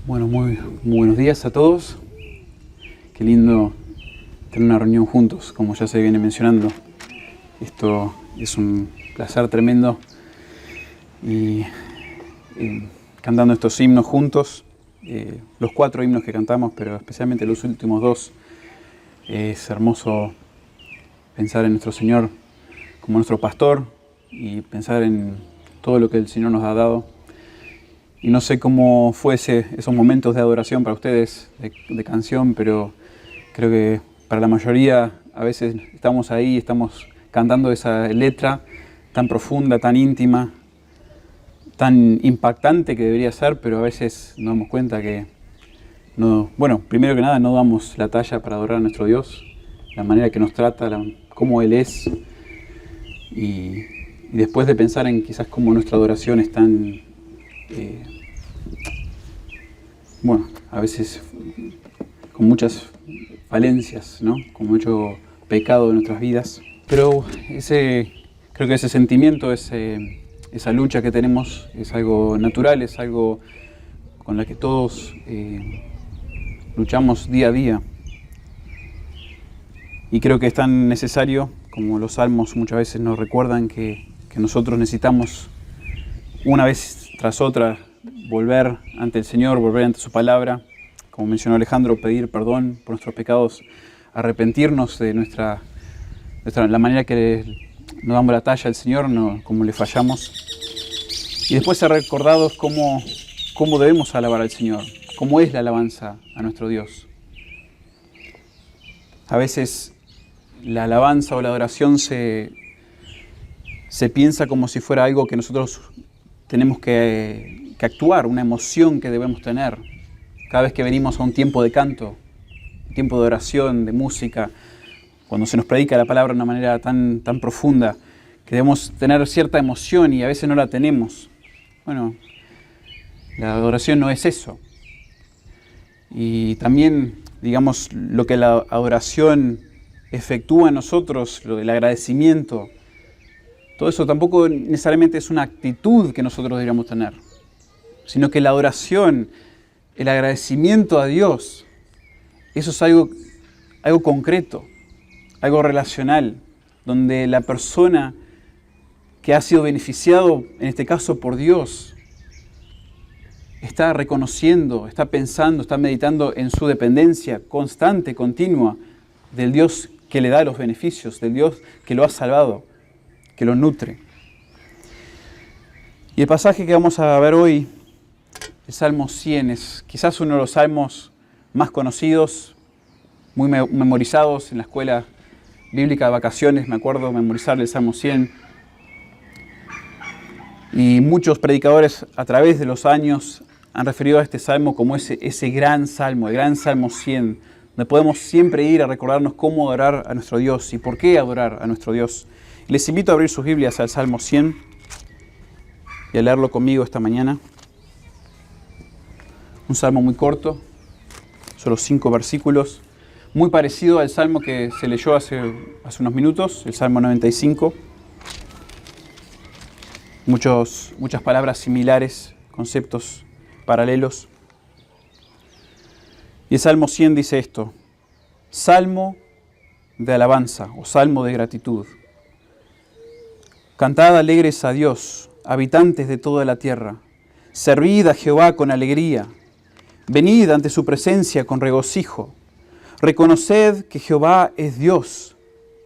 Bueno, muy buenos días a todos. Qué lindo tener una reunión juntos, como ya se viene mencionando. Esto es un placer tremendo y cantando estos himnos juntos, los 4 himnos que cantamos, pero especialmente los últimos 2, es hermoso pensar en nuestro Señor como nuestro pastor y pensar en todo lo que el Señor nos ha dado. Y no sé cómo fue esos momentos de adoración para ustedes, de canción, pero creo que para la mayoría a veces estamos ahí, estamos cantando esa letra tan profunda, tan íntima, tan impactante que debería ser, pero a veces nos damos cuenta que no, bueno, primero que nada no damos la talla para adorar a nuestro Dios, la manera que nos trata, cómo Él es, y después de pensar en quizás cómo nuestra adoración es tan... a veces con muchas falencias, ¿no? Con mucho pecado en nuestras vidas. Pero creo que ese sentimiento, esa lucha que tenemos es algo natural, es algo con la que todos luchamos día a día. Y creo que es tan necesario, como los salmos muchas veces nos recuerdan, que nosotros necesitamos una vez tras otra volver ante el Señor, volver ante su palabra, como mencionó Alejandro, pedir perdón por nuestros pecados, arrepentirnos de la manera que nos damos la talla al Señor, cómo le fallamos, y después ser recordados cómo debemos alabar al Señor, cómo es la alabanza a nuestro Dios. A veces la alabanza o la adoración se piensa como si fuera algo que nosotros tenemos que actuar, una emoción que debemos tener. Cada vez que venimos a un tiempo de canto, un tiempo de oración, de música, cuando se nos predica la palabra de una manera tan profunda, que debemos tener cierta emoción y a veces no la tenemos. Bueno, la adoración no es eso. Y también, digamos, lo que la adoración efectúa en nosotros, el agradecimiento, todo eso tampoco necesariamente es una actitud que nosotros deberíamos tener, sino que la adoración, el agradecimiento a Dios, eso es algo concreto, algo relacional, donde la persona que ha sido beneficiado, en este caso por Dios, está reconociendo, está pensando, está meditando en su dependencia constante, continua, del Dios que le da los beneficios, del Dios que lo ha salvado, que lo nutre. Y el pasaje que vamos a ver hoy, el Salmo 100, es quizás uno de los salmos más conocidos, muy memorizados en la escuela bíblica de vacaciones. Me acuerdo memorizar el Salmo 100. Y muchos predicadores a través de los años han referido a este salmo como ese gran salmo, el gran Salmo 100, donde podemos siempre ir a recordarnos cómo adorar a nuestro Dios y por qué adorar a nuestro Dios. Les invito a abrir sus Biblias al Salmo 100 y a leerlo conmigo esta mañana. Un salmo muy corto, solo 5 versículos, muy parecido al salmo que se leyó hace unos minutos, el Salmo 95. Muchas palabras similares, conceptos paralelos. Y el Salmo 100 dice esto: Salmo de alabanza o salmo de gratitud. Cantad alegres a Dios, habitantes de toda la tierra. Servid a Jehová con alegría. Venid ante su presencia con regocijo. Reconoced que Jehová es Dios.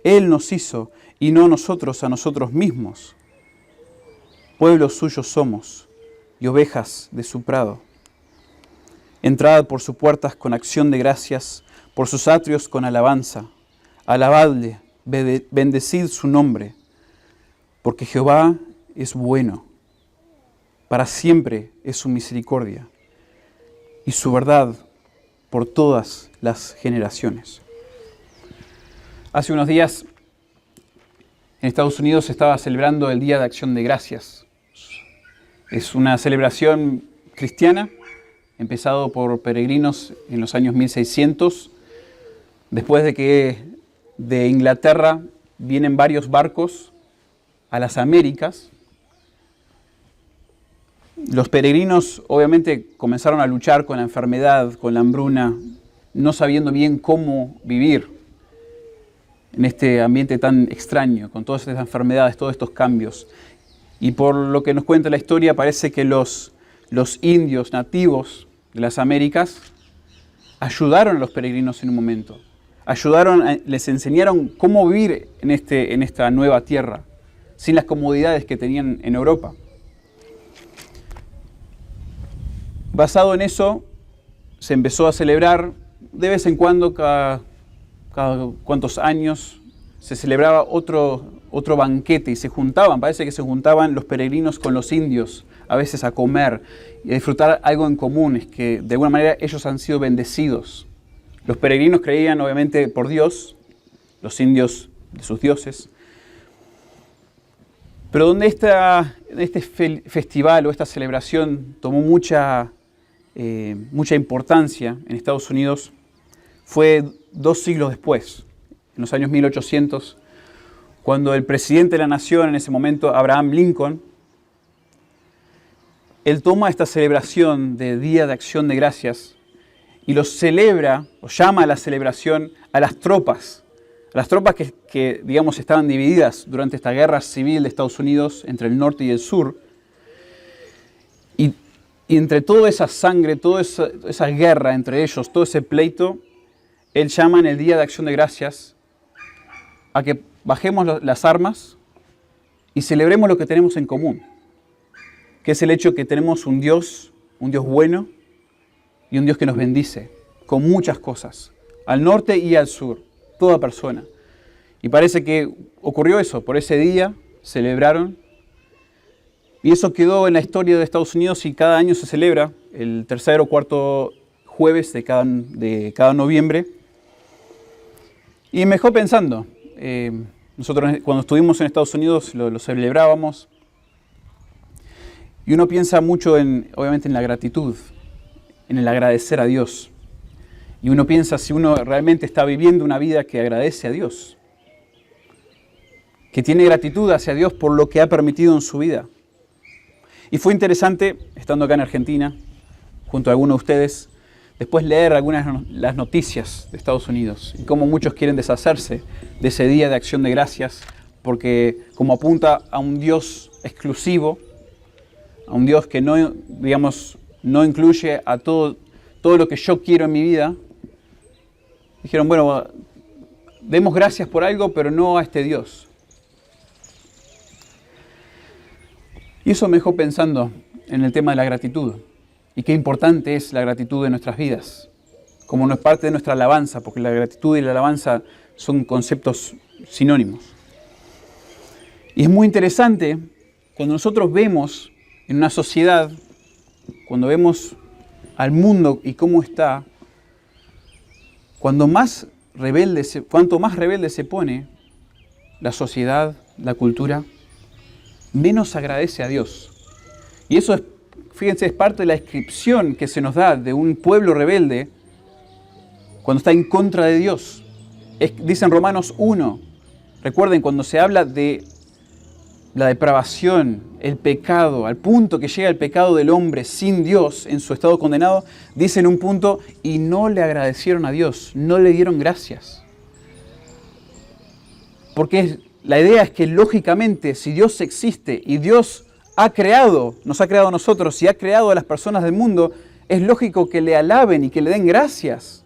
Él nos hizo y no nosotros a nosotros mismos. Pueblos suyos somos y ovejas de su prado. Entrad por sus puertas con acción de gracias, por sus atrios con alabanza. Alabadle, bendecid su nombre. Porque Jehová es bueno, para siempre es su misericordia, y su verdad por todas las generaciones. Hace unos días en Estados Unidos se estaba celebrando el Día de Acción de Gracias. Es una celebración cristiana, empezado por peregrinos en los años 1600, después de que de Inglaterra vienen varios barcos a las Américas Los peregrinos obviamente comenzaron a luchar con la enfermedad, con la hambruna, no sabiendo bien cómo vivir en este ambiente tan extraño, con todas estas enfermedades, todos estos cambios. Y por lo que nos cuenta la historia, parece que los indios nativos de las Américas ayudaron a los peregrinos en un momento. Les enseñaron cómo vivir en esta nueva tierra, sin las comodidades que tenían en Europa. Basado en eso, se empezó a celebrar de vez en cuando, cada cuantos años, se celebraba otro banquete y se juntaban, parece que se juntaban los peregrinos con los indios, a veces a comer y a disfrutar algo en común, es que de alguna manera ellos han sido bendecidos. Los peregrinos creían obviamente por Dios, los indios de sus dioses, pero donde este festival o esta celebración tomó mucha importancia en Estados Unidos fue 2 siglos después, en los años 1800, cuando el presidente de la nación en ese momento, Abraham Lincoln, él toma esta celebración de Día de Acción de Gracias y lo celebra, o llama a la celebración a las tropas que digamos, estaban divididas durante esta guerra civil de Estados Unidos entre el norte y el sur. Y entre toda esa sangre, toda esa guerra entre ellos, todo ese pleito, él llama en el Día de Acción de Gracias a que bajemos las armas y celebremos lo que tenemos en común, que es el hecho que tenemos un Dios bueno y un Dios que nos bendice con muchas cosas, al norte y al sur, toda persona. Y parece que ocurrió eso, por ese día celebraron, y eso quedó en la historia de Estados Unidos y cada año se celebra el tercer o cuarto jueves de cada noviembre. Y me dejó pensando, nosotros cuando estuvimos en Estados Unidos lo celebrábamos, y uno piensa mucho obviamente en la gratitud, en el agradecer a Dios. Y uno piensa si uno realmente está viviendo una vida que agradece a Dios, que tiene gratitud hacia Dios por lo que ha permitido en su vida. Y fue interesante, estando acá en Argentina, junto a algunos de ustedes, después leer las noticias de Estados Unidos y cómo muchos quieren deshacerse de ese Día de Acción de Gracias, porque como apunta a un Dios exclusivo, a un Dios que no incluye a todo lo que yo quiero en mi vida, dijeron, bueno, demos gracias por algo, pero no a este Dios. Y eso me dejó pensando en el tema de la gratitud y qué importante es la gratitud en nuestras vidas, como no es parte de nuestra alabanza, porque la gratitud y la alabanza son conceptos sinónimos. Y es muy interesante cuando nosotros vemos en una sociedad, cuando vemos al mundo y cómo está, cuanto más rebelde se pone la sociedad, la cultura, menos agradece a Dios. Y eso fíjense, es parte de la descripción que se nos da de un pueblo rebelde cuando está en contra de Dios. Dice en Romanos 1, recuerden, cuando se habla de la depravación, el pecado, al punto que llega el pecado del hombre sin Dios en su estado condenado, dice en un punto, y no le agradecieron a Dios, no le dieron gracias. Porque la idea es que lógicamente, si Dios existe y Dios nos ha creado a nosotros y ha creado a las personas del mundo, es lógico que le alaben y que le den gracias.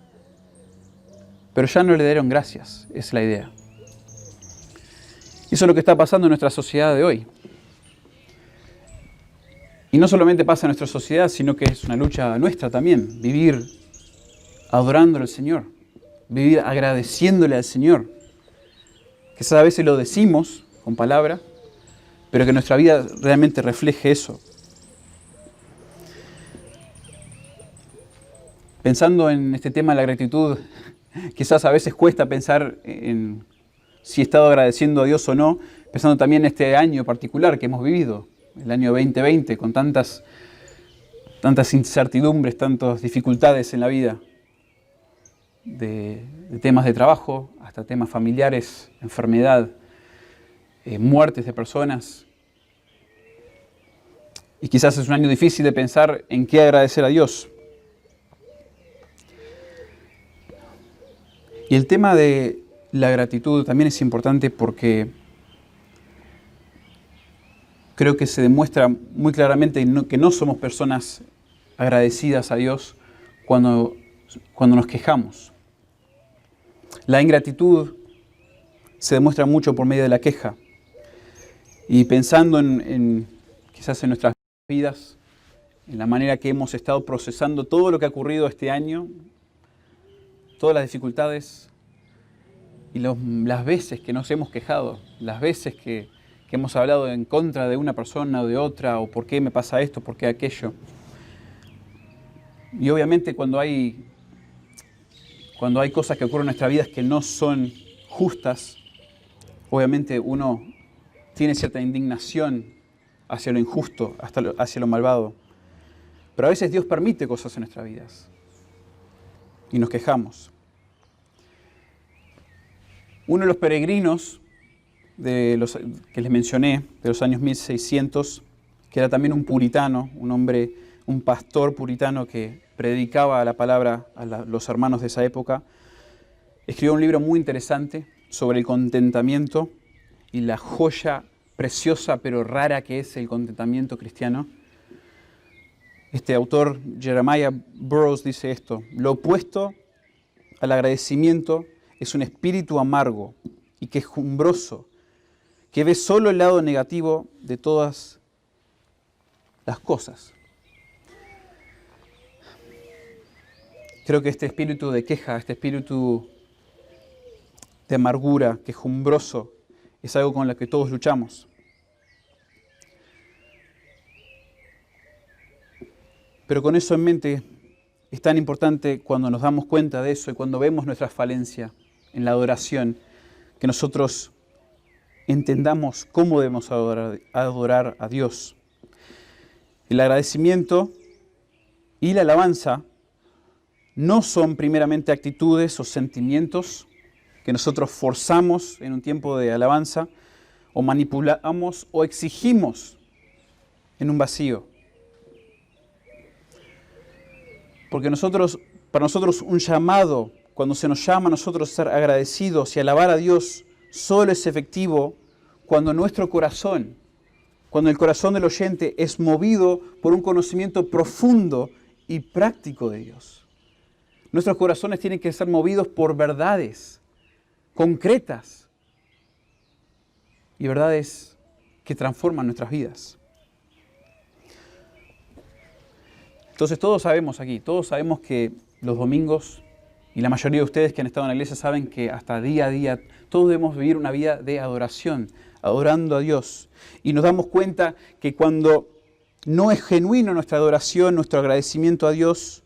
Pero ya no le dieron gracias, es la idea. Eso es lo que está pasando en nuestra sociedad de hoy. Y no solamente pasa en nuestra sociedad, sino que es una lucha nuestra también, vivir adorándole al Señor, vivir agradeciéndole al Señor. Quizás a veces lo decimos con palabras, pero que nuestra vida realmente refleje eso. Pensando en este tema de la gratitud, quizás a veces cuesta pensar en si he estado agradeciendo a Dios o no, pensando también en este año particular que hemos vivido, el año 2020, con tantas incertidumbres, tantas dificultades en la vida, de temas de trabajo hasta temas familiares, enfermedad, muertes de personas. Y quizás es un año difícil de pensar en qué agradecer a Dios. Y el tema de la gratitud también es importante porque creo que se demuestra muy claramente que no somos personas agradecidas a Dios cuando nos quejamos. La ingratitud se demuestra mucho por medio de la queja. Y pensando quizás en nuestras vidas, en la manera que hemos estado procesando todo lo que ha ocurrido este año, todas las dificultades y las veces que nos hemos quejado, las veces que hemos hablado en contra de una persona o de otra, o por qué me pasa esto, por qué aquello. Y obviamente cuando hay cosas que ocurren en nuestras vidas que no son justas, obviamente uno tiene cierta indignación hacia lo injusto, hacia lo malvado. Pero a veces Dios permite cosas en nuestras vidas y nos quejamos. Uno de los peregrinos que les mencioné, de los años 1600, que era también un puritano, un pastor puritano que predicaba la palabra a los hermanos de esa época, escribió un libro muy interesante sobre el contentamiento y la joya preciosa pero rara que es el contentamiento cristiano. Este autor, Jeremiah Burroughs, dice esto: lo opuesto al agradecimiento es un espíritu amargo y quejumbroso que ve solo el lado negativo de todas las cosas. Creo que este espíritu de queja, este espíritu de amargura, quejumbroso, es algo con lo que todos luchamos. Pero con eso en mente, es tan importante cuando nos damos cuenta de eso y cuando vemos nuestra falencia en la adoración, que nosotros entendamos cómo debemos adorar a Dios. El agradecimiento y la alabanza no son primeramente actitudes o sentimientos que nosotros forzamos en un tiempo de alabanza, o manipulamos o exigimos en un vacío. Porque para nosotros un llamado, cuando se nos llama a nosotros a ser agradecidos y alabar a Dios, solo es efectivo cuando nuestro corazón, cuando el corazón del oyente es movido por un conocimiento profundo y práctico de Dios. Nuestros corazones tienen que ser movidos por verdades concretas y verdades que transforman nuestras vidas. Entonces todos sabemos que los domingos, y la mayoría de ustedes que han estado en la iglesia saben que hasta día a día todos debemos vivir una vida de adoración, adorando a Dios. Y nos damos cuenta que cuando no es genuino nuestra adoración, nuestro agradecimiento a Dios,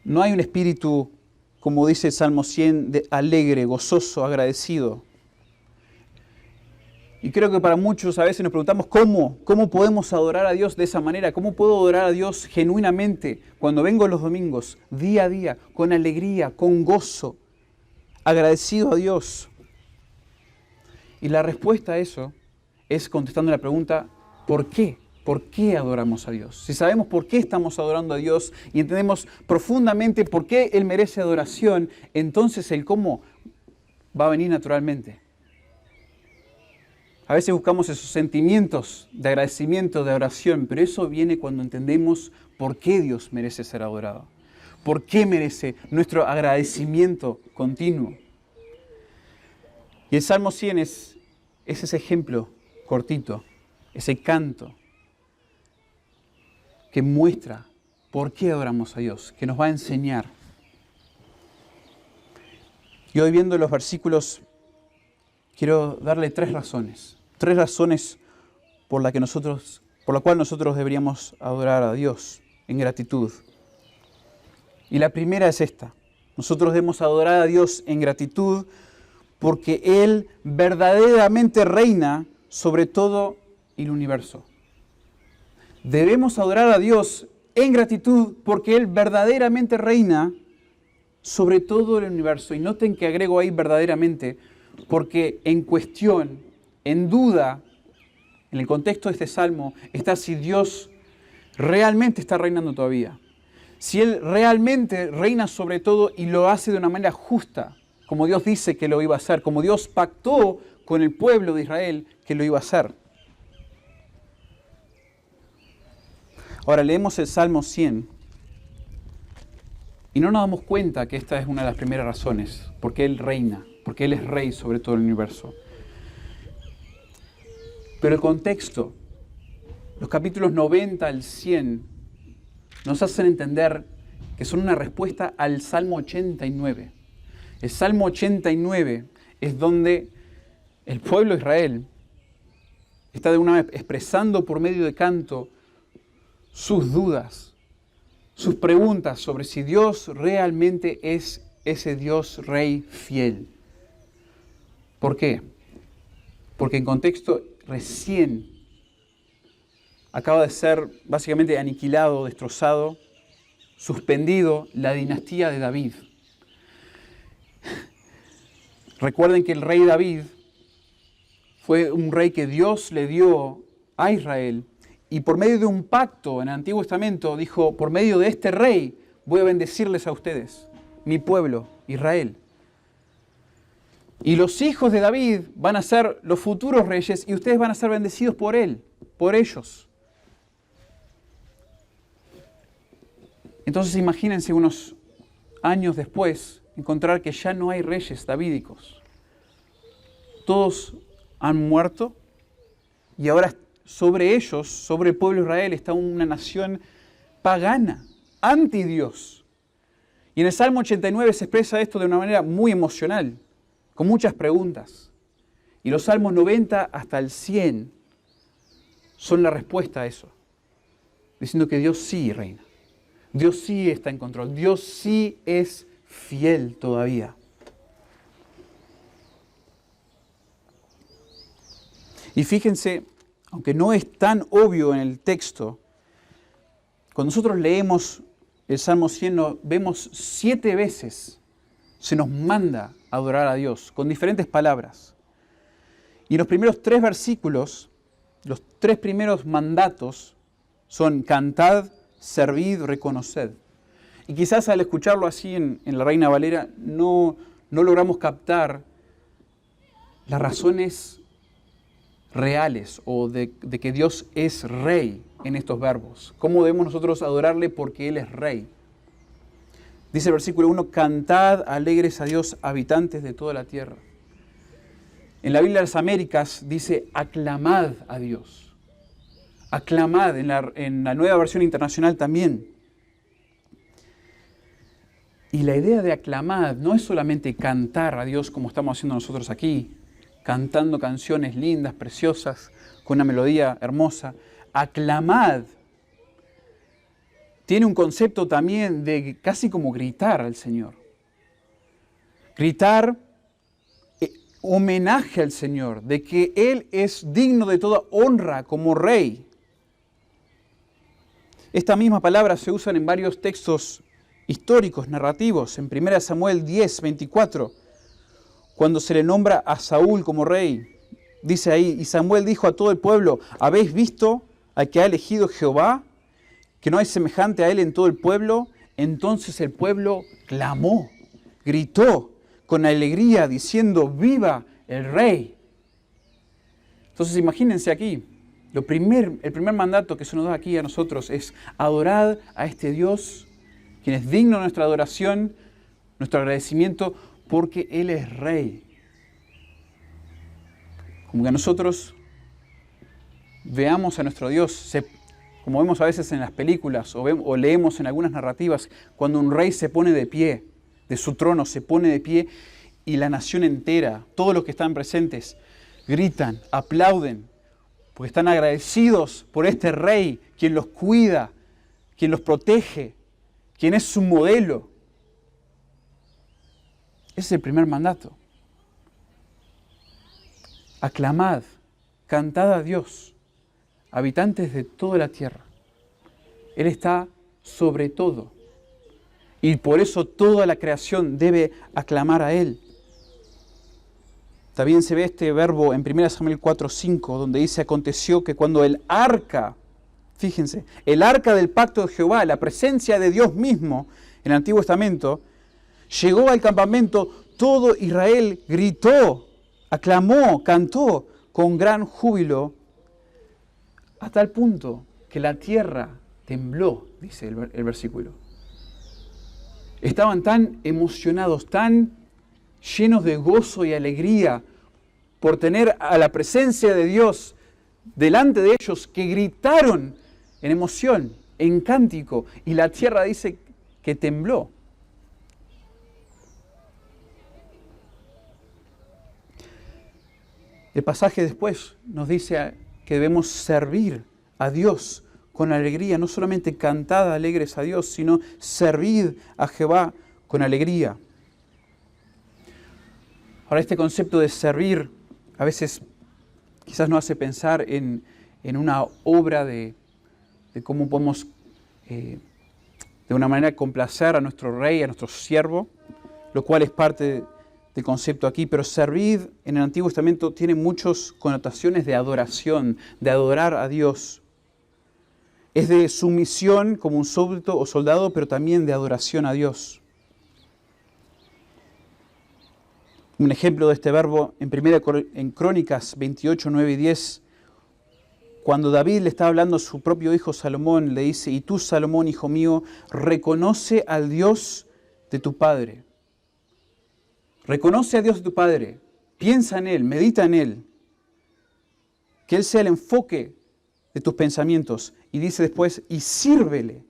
no hay un espíritu, como dice el Salmo 100, de alegre, gozoso, agradecido. Y creo que para muchos a veces nos preguntamos cómo podemos adorar a Dios de esa manera, cómo puedo adorar a Dios genuinamente cuando vengo los domingos, día a día, con alegría, con gozo, agradecido a Dios. Y la respuesta a eso es contestando la pregunta, ¿por qué? ¿Por qué adoramos a Dios? Si sabemos por qué estamos adorando a Dios y entendemos profundamente por qué Él merece adoración, entonces el cómo va a venir naturalmente. A veces buscamos esos sentimientos de agradecimiento, de oración, pero eso viene cuando entendemos por qué Dios merece ser adorado. ¿Por qué merece nuestro agradecimiento continuo? Y el Salmo 100 es ese ejemplo cortito, ese canto que muestra por qué adoramos a Dios, que nos va a enseñar. Y hoy viendo los versículos, quiero darle tres razones por la cual nosotros deberíamos adorar a Dios en gratitud. Y la primera es esta: nosotros debemos adorar a Dios en gratitud porque Él verdaderamente reina sobre todo el universo. Debemos adorar a Dios en gratitud porque Él verdaderamente reina sobre todo el universo. Y noten que agrego ahí verdaderamente, porque en cuestión, en duda, en el contexto de este salmo, está si Dios realmente está reinando todavía. Si Él realmente reina sobre todo y lo hace de una manera justa, como Dios dice que lo iba a hacer, como Dios pactó con el pueblo de Israel que lo iba a hacer. Ahora leemos el Salmo 100 y no nos damos cuenta que esta es una de las primeras razones, porque Él reina, porque Él es rey sobre todo el universo. Pero el contexto, los capítulos 90 al 100, nos hacen entender que son una respuesta al Salmo 89. El Salmo 89 es donde el pueblo de Israel está de una vez expresando por medio de canto sus dudas, sus preguntas sobre si Dios realmente es ese Dios Rey fiel. ¿Por qué? Porque en contexto recién acaba de ser básicamente aniquilado, destrozado, suspendido la dinastía de David. Recuerden que el rey David fue un rey que Dios le dio a Israel y por medio de un pacto en el Antiguo Testamento dijo, por medio de este rey voy a bendecirles a ustedes, mi pueblo, Israel. Y los hijos de David van a ser los futuros reyes y ustedes van a ser bendecidos por él, por ellos. Entonces imagínense unos años después encontrar que ya no hay reyes davídicos. Todos han muerto y ahora sobre ellos, sobre el pueblo de Israel, está una nación pagana, anti Dios. Y en el Salmo 89 se expresa esto de una manera muy emocional, con muchas preguntas. Y los Salmos 90 hasta el 100 son la respuesta a eso, diciendo que Dios sí reina. Dios sí está en control. Dios sí es fiel todavía. Y fíjense, aunque no es tan obvio en el texto, cuando nosotros leemos el Salmo 100, vemos 7 veces se nos manda a adorar a Dios, con diferentes palabras. Y los primeros 3 versículos, los 3 primeros mandatos son cantad, servid, reconoced. Y quizás al escucharlo así en la Reina Valera no logramos captar las razones reales o de que Dios es rey en estos verbos. ¿Cómo debemos nosotros adorarle porque Él es rey? Dice el versículo 1, cantad alegres a Dios, habitantes de toda la tierra. En la Biblia de las Américas dice aclamad a Dios. Aclamad, en la Nueva Versión Internacional también. Y la idea de aclamad no es solamente cantar a Dios como estamos haciendo nosotros aquí, cantando canciones lindas, preciosas, con una melodía hermosa. Aclamad tiene un concepto también de casi como gritar al Señor. Gritar homenaje al Señor, de que Él es digno de toda honra como Rey. Esta misma palabra se usa en varios textos históricos, narrativos. En 1 Samuel 10, 24, cuando se le nombra a Saúl como rey, dice ahí, y Samuel dijo a todo el pueblo, ¿habéis visto al que ha elegido Jehová? Que no hay semejante a él en todo el pueblo. Entonces el pueblo clamó, gritó con alegría, diciendo, ¡viva el rey! Entonces imagínense aquí, el primer mandato que se nos da aquí a nosotros es adorad a este Dios, quien es digno de nuestra adoración, nuestro agradecimiento, porque Él es Rey. Como que nosotros veamos a nuestro Dios, como vemos a veces en las películas o leemos en algunas narrativas, cuando un rey se pone de pie, de su trono se pone de pie y la nación entera, todos los que están presentes, gritan, aplauden, porque están agradecidos por este rey, quien los cuida, quien los protege, quien es su modelo. Ese es el primer mandato. Aclamad, cantad a Dios, habitantes de toda la tierra. Él está sobre todo. Y por eso toda la creación debe aclamar a Él. También se ve este verbo en 1 Samuel 4:5, donde dice: aconteció que cuando el arca, fíjense, el arca del pacto de Jehová, la presencia de Dios mismo en el Antiguo Testamento, llegó al campamento, todo Israel gritó, aclamó, cantó con gran júbilo, a tal punto que la tierra tembló, dice el versículo. Estaban tan emocionados, tan llenos de gozo y alegría por tener a la presencia de Dios delante de ellos, que gritaron en emoción, en cántico, y la tierra dice que tembló. El pasaje después nos dice que debemos servir a Dios con alegría, no solamente cantad alegres a Dios, sino servid a Jehová con alegría. Ahora, este concepto de servir a veces quizás nos hace pensar en una obra de cómo podemos de una manera complacer a nuestro rey, a nuestro siervo, lo cual es parte del concepto aquí. Pero servir en el Antiguo Testamento tiene muchas connotaciones de adoración, de adorar a Dios. Es de sumisión como un súbdito o soldado, pero también de adoración a Dios. Un ejemplo de este verbo en Crónicas 28, 9 y 10, cuando David le está hablando a su propio hijo Salomón, le dice: y tú, Salomón, hijo mío, reconoce al Dios de tu padre. Reconoce a Dios de tu padre, piensa en Él, medita en Él, que Él sea el enfoque de tus pensamientos. Y dice después: y sírvele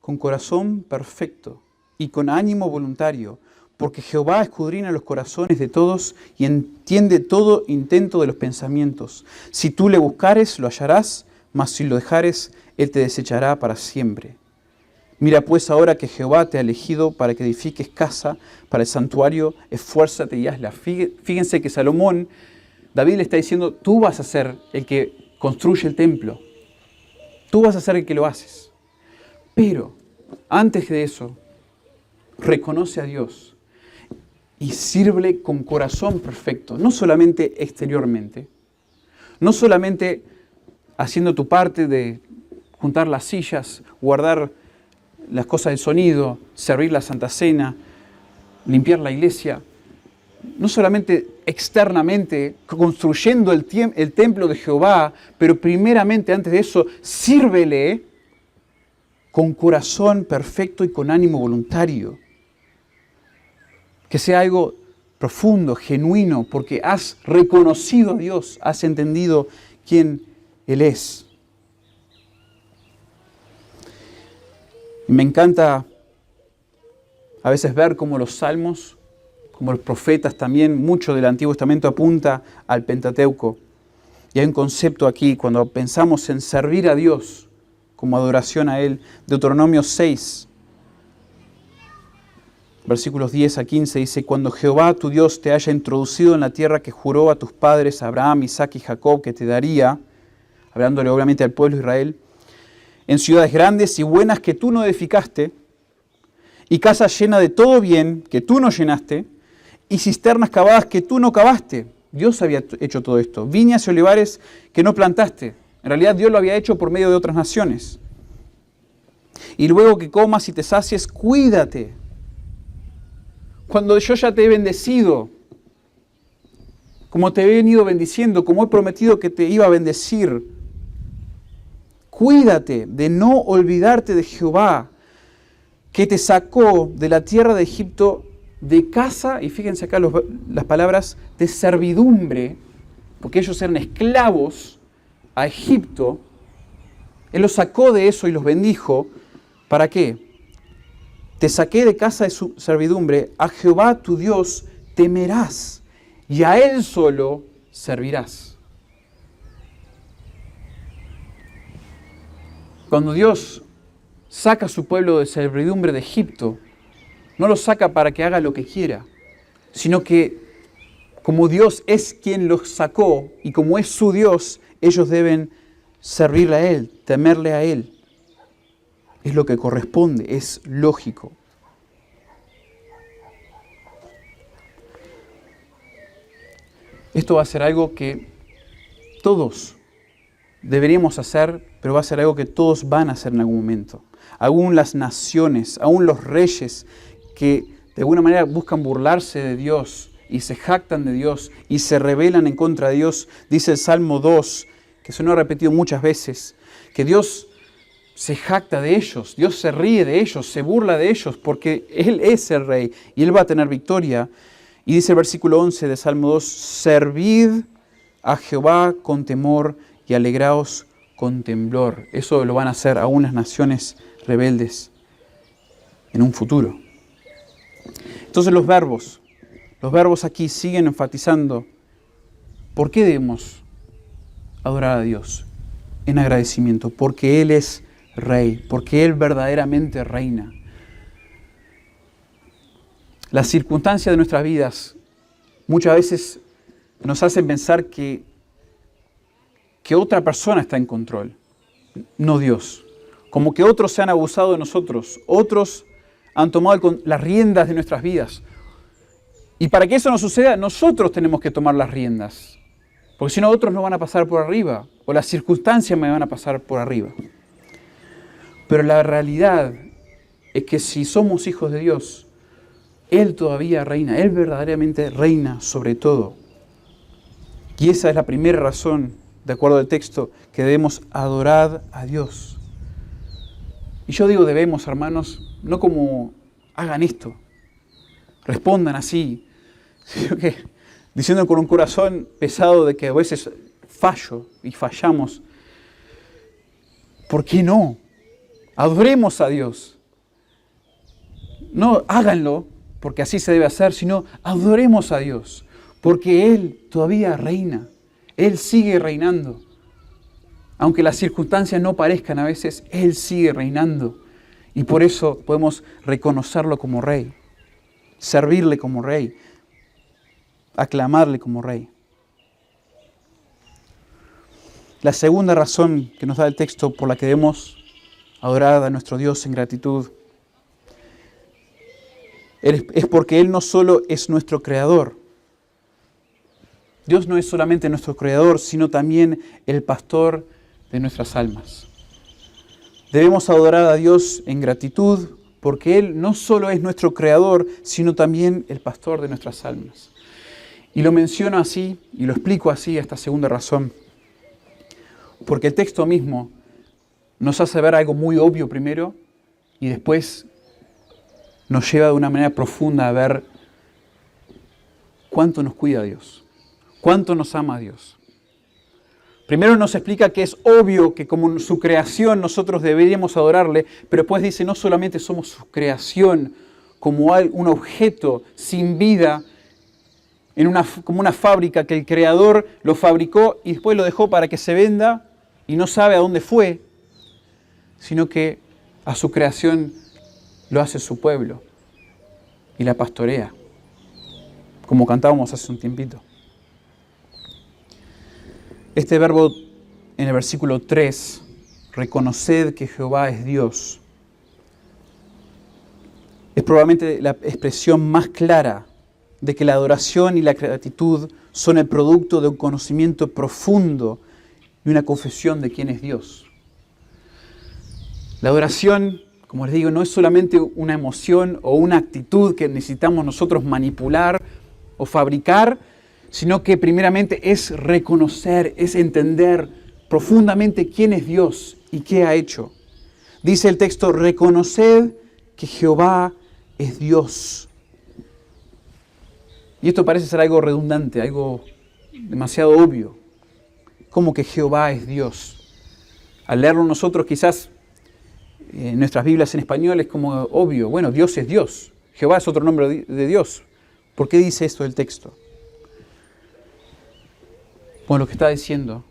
con corazón perfecto y con ánimo voluntario, porque Jehová escudriña los corazones de todos y entiende todo intento de los pensamientos. Si tú le buscares, lo hallarás, mas si lo dejares, Él te desechará para siempre. Mira pues ahora que Jehová te ha elegido para que edifiques casa para el santuario, esfuérzate y hazla. Fíjense que Salomón, David le está diciendo: tú vas a ser el que construye el templo. Tú vas a ser el que lo haces. Pero antes de eso, reconoce a Dios y sírvele con corazón perfecto, no solamente exteriormente, no solamente haciendo tu parte de juntar las sillas, guardar las cosas del sonido, servir la Santa Cena, limpiar la iglesia, no solamente externamente construyendo el templo de Jehová, pero primeramente antes de eso, sírvele con corazón perfecto y con ánimo voluntario. Que sea algo profundo, genuino, porque has reconocido a Dios, has entendido quién Él es. Y me encanta a veces ver cómo los salmos, como los profetas también, mucho del Antiguo Testamento apunta al Pentateuco. Y hay un concepto aquí, cuando pensamos en servir a Dios como adoración a Él, Deuteronomio 6, versículos 10 a 15 dice: cuando Jehová tu Dios te haya introducido en la tierra que juró a tus padres, Abraham, Isaac y Jacob, que te daría, hablándole obviamente al pueblo de Israel, en ciudades grandes y buenas que tú no edificaste, y casas llenas de todo bien que tú no llenaste, y cisternas cavadas que tú no cavaste. Dios había hecho todo esto. Viñas y olivares que no plantaste. En realidad Dios lo había hecho por medio de otras naciones. Y luego que comas y te sacies, cuídate. Cuando yo ya te he bendecido, como te he venido bendiciendo, como he prometido que te iba a bendecir, cuídate de no olvidarte de Jehová, que te sacó de la tierra de Egipto de casa, y fíjense acá las palabras, de servidumbre, porque ellos eran esclavos a Egipto. Él los sacó de eso y los bendijo. ¿Para qué? Te saqué de casa de su servidumbre, a Jehová tu Dios temerás y a Él solo servirás. Cuando Dios saca a su pueblo de servidumbre de Egipto, no lo saca para que haga lo que quiera, sino que como Dios es quien los sacó y como es su Dios, ellos deben servirle a Él, temerle a Él. Es lo que corresponde, es lógico. Esto va a ser algo que todos deberíamos hacer, pero va a ser algo que todos van a hacer en algún momento. Aún las naciones, aún los reyes que de alguna manera buscan burlarse de Dios y se jactan de Dios y se rebelan en contra de Dios, dice el Salmo 2, que se nos ha repetido muchas veces, que Dios se jacta de ellos, Dios se ríe de ellos, se burla de ellos, porque Él es el Rey y Él va a tener victoria. Y dice el versículo 11 de Salmo 2, servid a Jehová con temor y alegraos con temblor. Eso lo van a hacer aún las naciones rebeldes en un futuro. Entonces los verbos aquí siguen enfatizando por qué debemos adorar a Dios en agradecimiento, porque Él es Rey, porque Él verdaderamente reina. Las circunstancias de nuestras vidas muchas veces nos hacen pensar que otra persona está en control, no Dios. Como que otros se han abusado de nosotros, otros han tomado las riendas de nuestras vidas. Y para que eso no suceda, nosotros tenemos que tomar las riendas. Porque si no, otros no van a pasar por arriba, o las circunstancias me van a pasar por arriba. Pero la realidad es que si somos hijos de Dios, Él todavía reina, Él verdaderamente reina sobre todo. Y esa es la primera razón, de acuerdo al texto, que debemos adorar a Dios. Y yo digo debemos, hermanos, no como hagan esto, respondan así, sino que diciendo con un corazón pesado de que a veces fallo y fallamos. ¿Por qué no? Adoremos a Dios. No háganlo porque así se debe hacer, sino adoremos a Dios, porque Él todavía reina, Él sigue reinando. Aunque las circunstancias no parezcan a veces, Él sigue reinando. Y por eso podemos reconocerlo como Rey, servirle como Rey, aclamarle como Rey. La segunda razón que nos da el texto por la que debemos adorar a nuestro Dios en gratitud es porque Él no solo es nuestro Creador. Dios no es solamente nuestro Creador, sino también el pastor de nuestras almas. Debemos adorar a Dios en gratitud porque Él no solo es nuestro Creador, sino también el pastor de nuestras almas. Y lo menciono así, y lo explico así, esta segunda razón, porque el texto mismo nos hace ver algo muy obvio primero, y después nos lleva de una manera profunda a ver cuánto nos cuida Dios, cuánto nos ama Dios. Primero nos explica que es obvio que como su creación nosotros deberíamos adorarle, pero después dice no solamente somos su creación como un objeto sin vida, como una fábrica que el Creador lo fabricó y después lo dejó para que se venda y no sabe a dónde fue, sino que a su creación lo hace su pueblo y la pastorea, como cantábamos hace un tiempito. Este verbo en el versículo 3, reconoced que Jehová es Dios, es probablemente la expresión más clara de que la adoración y la gratitud son el producto de un conocimiento profundo y una confesión de quién es Dios. La adoración, como les digo, no es solamente una emoción o una actitud que necesitamos nosotros manipular o fabricar, sino que primeramente es reconocer, es entender profundamente quién es Dios y qué ha hecho. Dice el texto, reconoced que Jehová es Dios. Y esto parece ser algo redundante, algo demasiado obvio. Como que Jehová es Dios. Al leerlo nosotros quizás en nuestras Biblias en español es como obvio. Bueno, Dios es Dios. Jehová es otro nombre de Dios. ¿Por qué dice esto el texto? Bueno, lo que está diciendo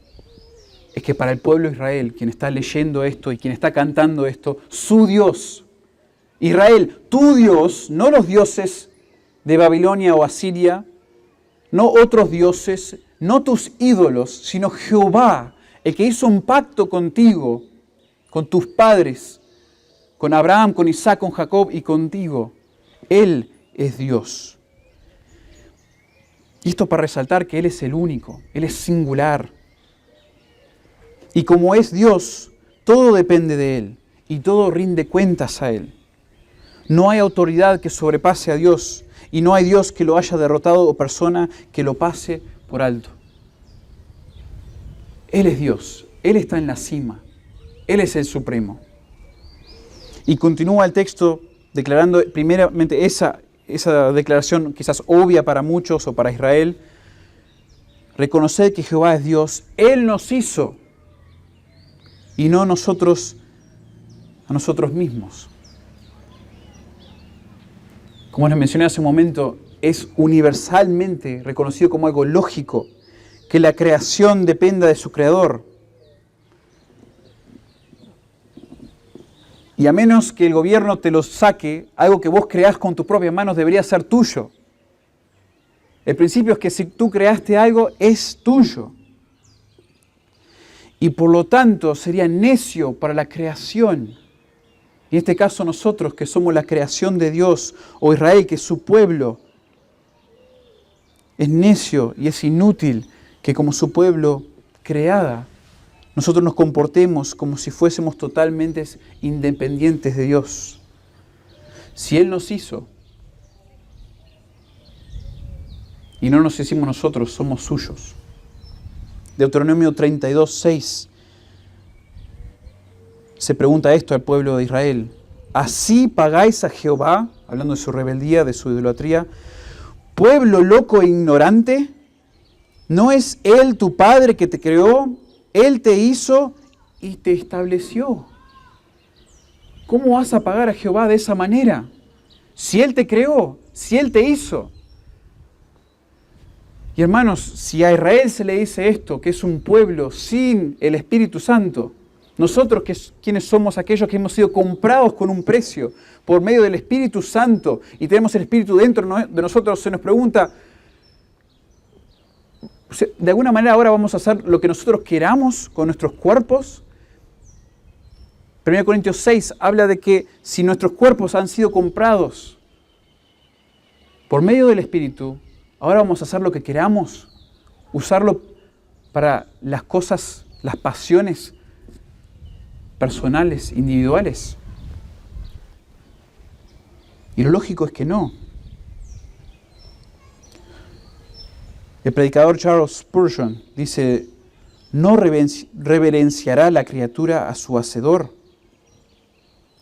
es que para el pueblo de Israel, quien está leyendo esto y quien está cantando esto, su Dios, Israel, tu Dios, no los dioses de Babilonia o Asiria, no otros dioses, no tus ídolos, sino Jehová, el que hizo un pacto contigo, con tus padres, con Abraham, con Isaac, con Jacob y contigo. Él es Dios. Y esto para resaltar que Él es el único, Él es singular. Y como es Dios, todo depende de Él y todo rinde cuentas a Él. No hay autoridad que sobrepase a Dios y no hay Dios que lo haya derrotado o persona que lo pase por alto. Él es Dios, Él está en la cima, Él es el Supremo. Y continúa el texto declarando primeramente esa declaración quizás obvia para muchos o para Israel. Reconocer que Jehová es Dios, Él nos hizo y no nosotros a nosotros mismos. Como les mencioné hace un momento, es universalmente reconocido como algo lógico que la creación dependa de su creador. Y a menos que el gobierno te lo saque, algo que vos creás con tus propias manos debería ser tuyo. El principio es que si tú creaste algo, es tuyo. Y por lo tanto sería necio para la creación. En este caso nosotros que somos la creación de Dios, o Israel que es su pueblo, es necio y es inútil que como su pueblo creada, nosotros nos comportemos como si fuésemos totalmente independientes de Dios. Si Él nos hizo y no nos hicimos nosotros, somos suyos. Deuteronomio 32:6 se pregunta esto al pueblo de Israel. ¿Así pagáis a Jehová, hablando de su rebeldía, de su idolatría, pueblo loco e ignorante? ¿No es Él tu Padre que te creó? Él te hizo y te estableció. ¿Cómo vas a pagar a Jehová de esa manera? Si Él te creó, si Él te hizo. Y hermanos, si a Israel se le dice esto, que es un pueblo sin el Espíritu Santo, nosotros quienes somos aquellos que hemos sido comprados con un precio por medio del Espíritu Santo y tenemos el Espíritu dentro de nosotros, se nos pregunta, ¿de alguna manera ahora vamos a hacer lo que nosotros queramos con nuestros cuerpos? 1 Corintios 6 habla de que si nuestros cuerpos han sido comprados por medio del Espíritu, ahora vamos a hacer lo que queramos, usarlo para las cosas, las pasiones personales, individuales. Y lo lógico es que no. El predicador Charles Spurgeon dice, no reverenciará la criatura a su hacedor.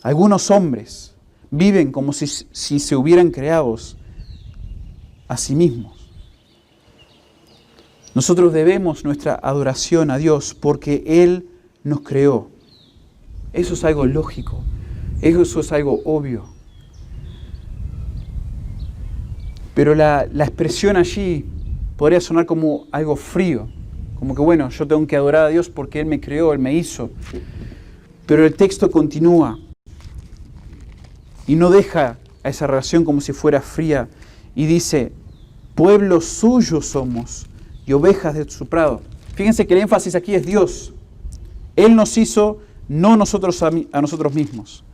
Algunos hombres viven como si se hubieran creado a sí mismos. Nosotros debemos nuestra adoración a Dios porque Él nos creó. Eso es algo lógico, eso es algo obvio. Pero la expresión allí podría sonar como algo frío, como que bueno, yo tengo que adorar a Dios porque Él me creó, Él me hizo. Pero el texto continúa y no deja a esa relación como si fuera fría y dice, pueblo suyo somos y ovejas de su prado. Fíjense que el énfasis aquí es Dios. Él nos hizo, no nosotros a nosotros mismos.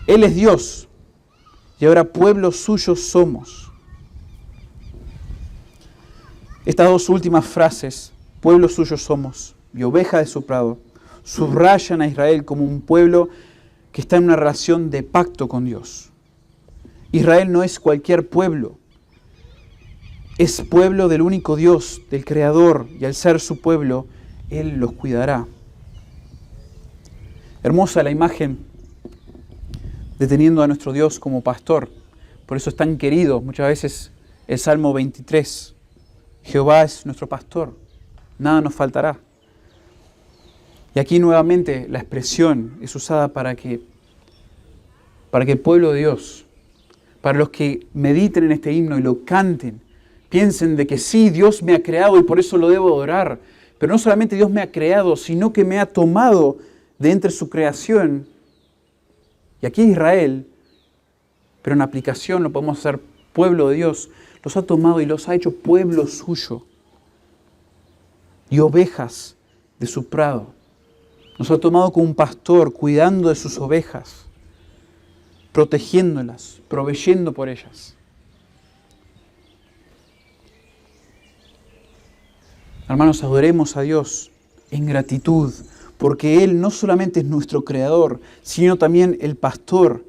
Él es Dios y ahora pueblo suyo somos. Estas dos últimas frases, pueblo suyo somos y oveja de su prado, subrayan a Israel como un pueblo que está en una relación de pacto con Dios. Israel no es cualquier pueblo, es pueblo del único Dios, del Creador, y al ser su pueblo, Él los cuidará. Hermosa la imagen de teniendo a nuestro Dios como pastor. Por eso es tan querido muchas veces el Salmo 23. Jehová es nuestro pastor, nada nos faltará. Y aquí nuevamente la expresión es usada para que el pueblo de Dios, para los que mediten en este himno y lo canten, piensen de que sí, Dios me ha creado y por eso lo debo adorar. Pero no solamente Dios me ha creado, sino que me ha tomado de entre su creación. Y aquí Israel, pero en aplicación lo podemos hacer pueblo de Dios, los ha tomado y los ha hecho pueblo suyo y ovejas de su prado. Nos ha tomado como un pastor cuidando de sus ovejas, protegiéndolas, proveyendo por ellas. Hermanos, adoremos a Dios en gratitud, porque Él no solamente es nuestro Creador, sino también el pastor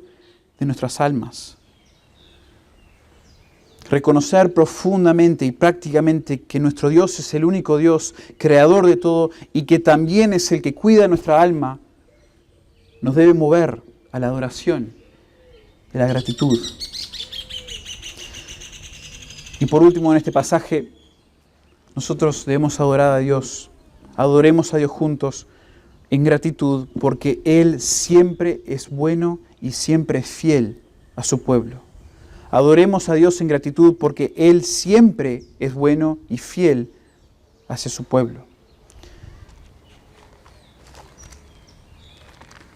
de nuestras almas. Reconocer profundamente y prácticamente que nuestro Dios es el único Dios, creador de todo, y que también es el que cuida nuestra alma, nos debe mover a la adoración, a la gratitud. Y por último, en este pasaje, nosotros debemos adorar a Dios. Adoremos a Dios juntos en gratitud, porque Él siempre es bueno y siempre es fiel a su pueblo. Adoremos a Dios en gratitud, porque Él siempre es bueno y fiel hacia su pueblo.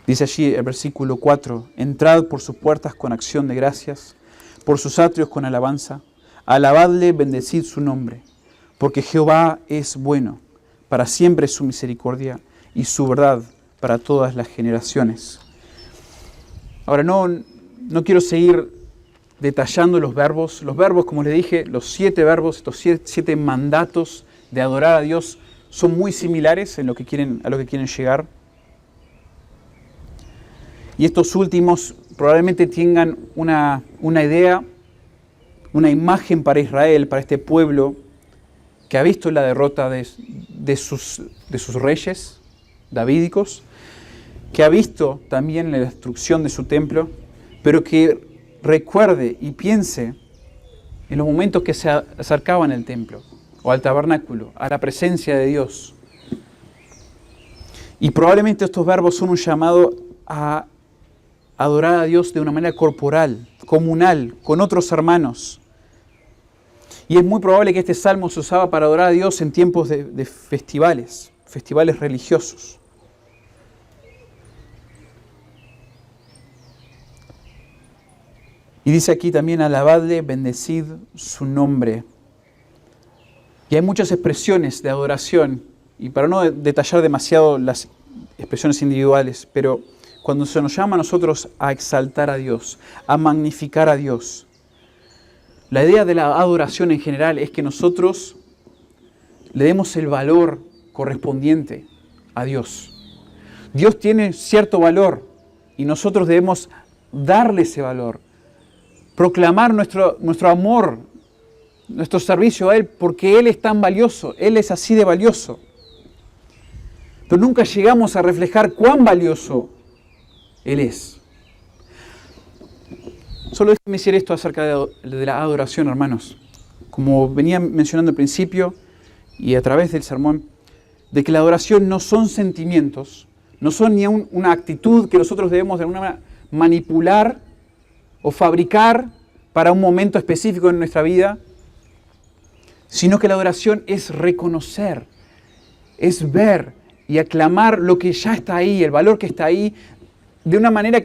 Dice allí el versículo 4, entrad por sus puertas con acción de gracias, por sus atrios con alabanza, alabadle, bendecid su nombre, porque Jehová es bueno, para siempre es su misericordia y su verdad para todas las generaciones. Ahora no quiero seguir detallando los verbos. Los verbos, como les dije, los 7 verbos, estos 7 mandatos de adorar a Dios son muy similares a lo que quieren llegar. Y estos últimos probablemente tengan una idea, una imagen para Israel, para este pueblo que ha visto la derrota de sus reyes davídicos, que ha visto también la destrucción de su templo, pero que recuerde y piense en los momentos que se acercaban al templo o al tabernáculo, a la presencia de Dios. Y probablemente estos verbos son un llamado a adorar a Dios de una manera corporal, comunal, con otros hermanos. Y es muy probable que este salmo se usaba para adorar a Dios en tiempos de festivales religiosos. Y dice aquí también, alabadle, bendecid su nombre. Y hay muchas expresiones de adoración, y para no detallar demasiado las expresiones individuales, pero cuando se nos llama a nosotros a exaltar a Dios, a magnificar a Dios, la idea de la adoración en general es que nosotros le demos el valor correspondiente a Dios. Dios tiene cierto valor y nosotros debemos darle ese valor. Proclamar nuestro amor, nuestro servicio a Él, porque Él es tan valioso, Él es así de valioso. Pero nunca llegamos a reflejar cuán valioso Él es. Solo déjenme decir esto acerca de la adoración, hermanos. Como venía mencionando al principio y a través del sermón, de que la adoración no son sentimientos, no son ni una actitud que nosotros debemos de alguna manera manipular o fabricar para un momento específico en nuestra vida, sino que la adoración es reconocer, es ver y aclamar lo que ya está ahí, el valor que está ahí, de una manera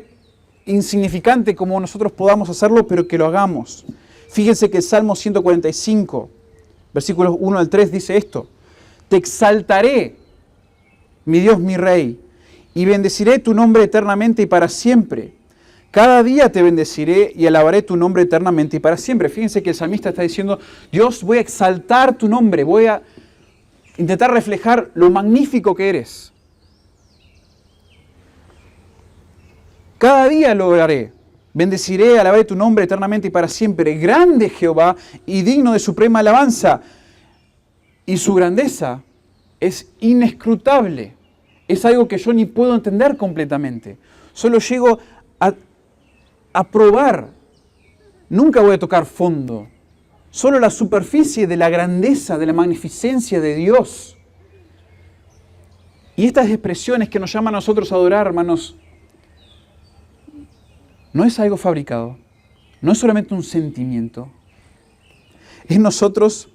insignificante como nosotros podamos hacerlo, pero que lo hagamos. Fíjense que el Salmo 145, versículos 1 al 3 dice esto: te exaltaré, mi Dios, mi Rey, y bendeciré tu nombre eternamente y para siempre. Cada día te bendeciré y alabaré tu nombre eternamente y para siempre. Fíjense que el salmista está diciendo, Dios, voy a exaltar tu nombre, voy a intentar reflejar lo magnífico que eres. Cada día lo haré. Bendeciré, alabaré tu nombre eternamente y para siempre. Grande Jehová y digno de suprema alabanza. Y su grandeza es inescrutable. Es algo que yo ni puedo entender completamente. Solo llego a probar. Nunca voy a tocar fondo. Solo la superficie de la grandeza, de la magnificencia de Dios. Y estas expresiones que nos llaman a nosotros a adorar, hermanos, no es algo fabricado. No es solamente un sentimiento. Es nosotros,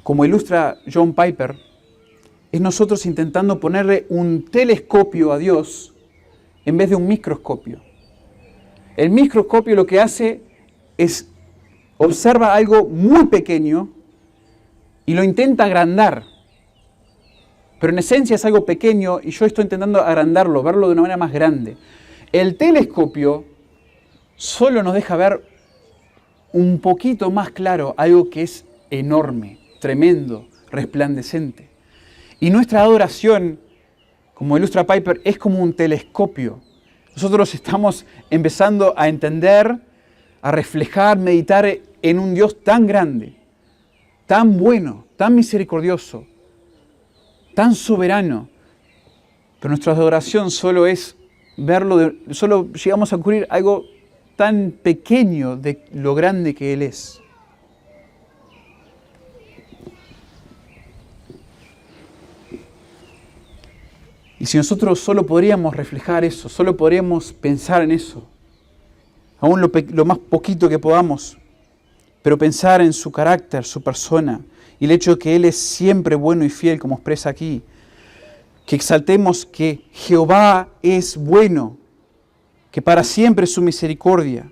como ilustra John Piper, es nosotros intentando ponerle un telescopio a Dios en vez de un microscopio. El microscopio lo que hace es observa algo muy pequeño y lo intenta agrandar. Pero en esencia es algo pequeño y yo estoy intentando agrandarlo, verlo de una manera más grande. El telescopio solo nos deja ver un poquito más claro algo que es enorme, tremendo, resplandecente. Y nuestra adoración, como ilustra Piper, es como un telescopio. Nosotros estamos empezando a entender, a reflejar, meditar en un Dios tan grande, tan bueno, tan misericordioso, tan soberano. Pero nuestra adoración solo es verlo, solo llegamos a ocurrir algo tan pequeño de lo grande que Él es. Y si nosotros solo podríamos reflejar eso, solo podríamos pensar en eso, aún lo más poquito que podamos, pero pensar en su carácter, su persona, y el hecho de que Él es siempre bueno y fiel, como expresa aquí, que exaltemos que Jehová es bueno, que para siempre es su misericordia.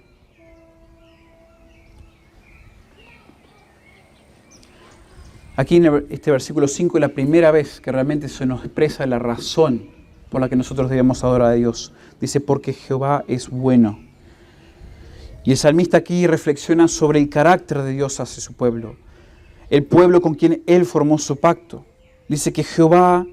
Aquí en este versículo 5 es la primera vez que realmente se nos expresa la razón por la que nosotros debemos adorar a Dios. Dice, porque Jehová es bueno. Y el salmista aquí reflexiona sobre el carácter de Dios hacia su pueblo, el pueblo con quien Él formó su pacto. Dice que Jehová,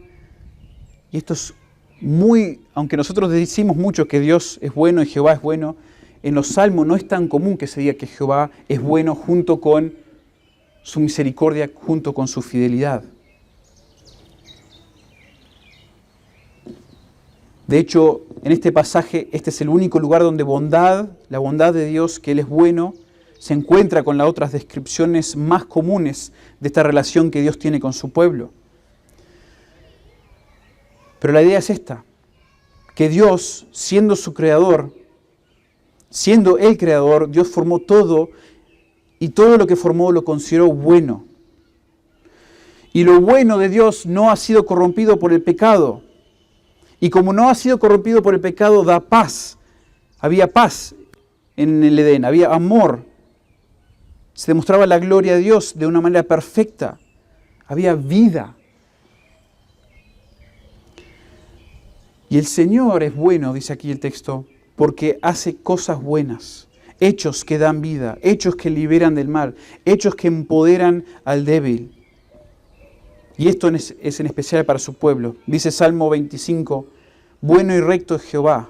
y esto es muy, aunque nosotros decimos mucho que Dios es bueno y Jehová es bueno, en los salmos no es tan común que se diga que Jehová es bueno junto con su misericordia, junto con su fidelidad. De hecho, en este pasaje, este es el único lugar donde la bondad de Dios, que Él es bueno, se encuentra con las otras descripciones más comunes de esta relación que Dios tiene con su pueblo. Pero la idea es esta, que Dios, siendo su creador, siendo el creador, Dios formó todo y todo lo que formó lo consideró bueno. Y lo bueno de Dios no ha sido corrompido por el pecado. Y como no ha sido corrompido por el pecado, da paz. Había paz en el Edén, había amor. Se demostraba la gloria de Dios de una manera perfecta. Había vida. Y el Señor es bueno, dice aquí el texto, porque hace cosas buenas, hechos que dan vida, hechos que liberan del mal, hechos que empoderan al débil. Y esto es en especial para su pueblo. Dice Salmo 25, bueno y recto es Jehová.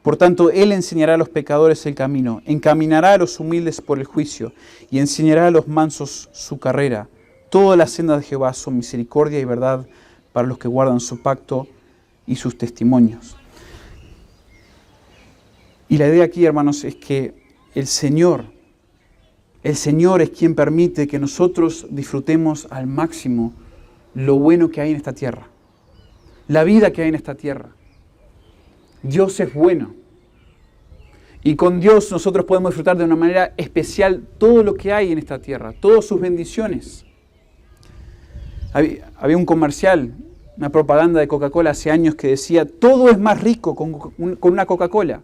Por tanto, Él enseñará a los pecadores el camino, encaminará a los humildes por el juicio y enseñará a los mansos su carrera. Todas las sendas de Jehová son misericordia y verdad para los que guardan su pacto y sus testimonios. Y la idea aquí, hermanos, es que el Señor es quien permite que nosotros disfrutemos al máximo lo bueno que hay en esta tierra, la vida que hay en esta tierra. Dios es bueno. Y con Dios nosotros podemos disfrutar de una manera especial todo lo que hay en esta tierra, todas sus bendiciones. Había un comercial, una propaganda de Coca-Cola hace años que decía, todo es más rico con una Coca-Cola.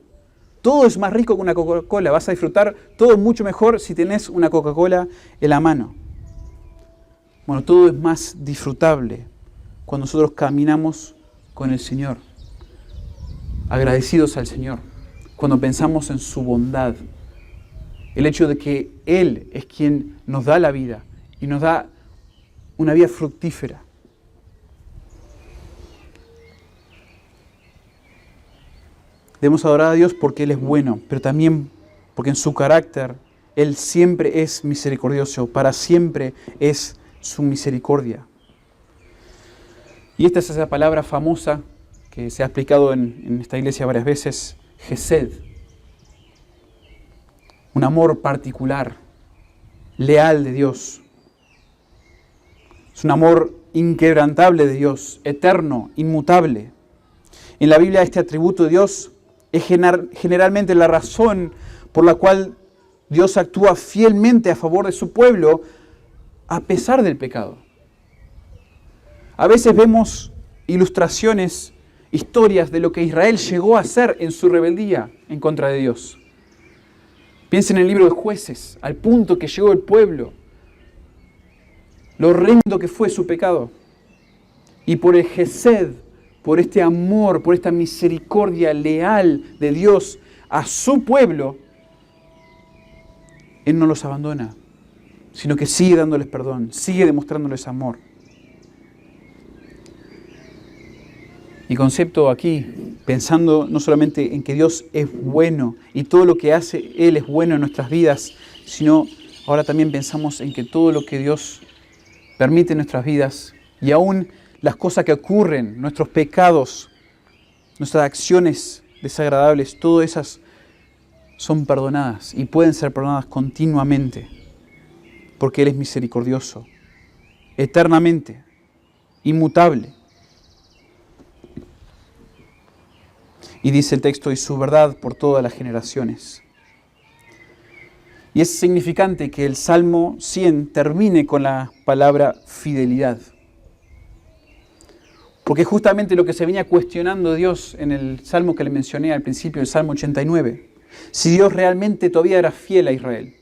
Todo es más rico con una Coca-Cola. Vas a disfrutar todo mucho mejor si tenés una Coca-Cola en la mano. Bueno, todo es más disfrutable cuando nosotros caminamos con el Señor, agradecidos al Señor, cuando pensamos en su bondad, el hecho de que Él es quien nos da la vida y nos da una vida fructífera. Debemos adorar a Dios porque Él es bueno, pero también porque en su carácter Él siempre es misericordioso, para siempre es su misericordia. Y esta es esa palabra famosa que se ha explicado en esta iglesia varias veces, Gesed. Un amor particular, leal de Dios. Es un amor inquebrantable de Dios, eterno, inmutable. En la Biblia este atributo de Dios es generalmente la razón por la cual Dios actúa fielmente a favor de su pueblo a pesar del pecado. A veces vemos ilustraciones, historias de lo que Israel llegó a hacer en su rebeldía en contra de Dios. Piensen en el libro de Jueces, al punto que llegó el pueblo, lo horrendo que fue su pecado. Y por el Gesed, por este amor, por esta misericordia leal de Dios a su pueblo, Él no los abandona, sino que sigue dándoles perdón, sigue demostrándoles amor. Mi concepto aquí, pensando no solamente en que Dios es bueno y todo lo que hace Él es bueno en nuestras vidas, sino ahora también pensamos en que todo lo que Dios permite en nuestras vidas y aún las cosas que ocurren, nuestros pecados, nuestras acciones desagradables, todas esas son perdonadas y pueden ser perdonadas continuamente porque Él es misericordioso, eternamente, inmutable. Y dice el texto, y su verdad por todas las generaciones. Y es significante que el Salmo 100 termine con la palabra fidelidad. Porque justamente lo que se venía cuestionando Dios en el Salmo que le mencioné al principio, el Salmo 89, si Dios realmente todavía era fiel a Israel,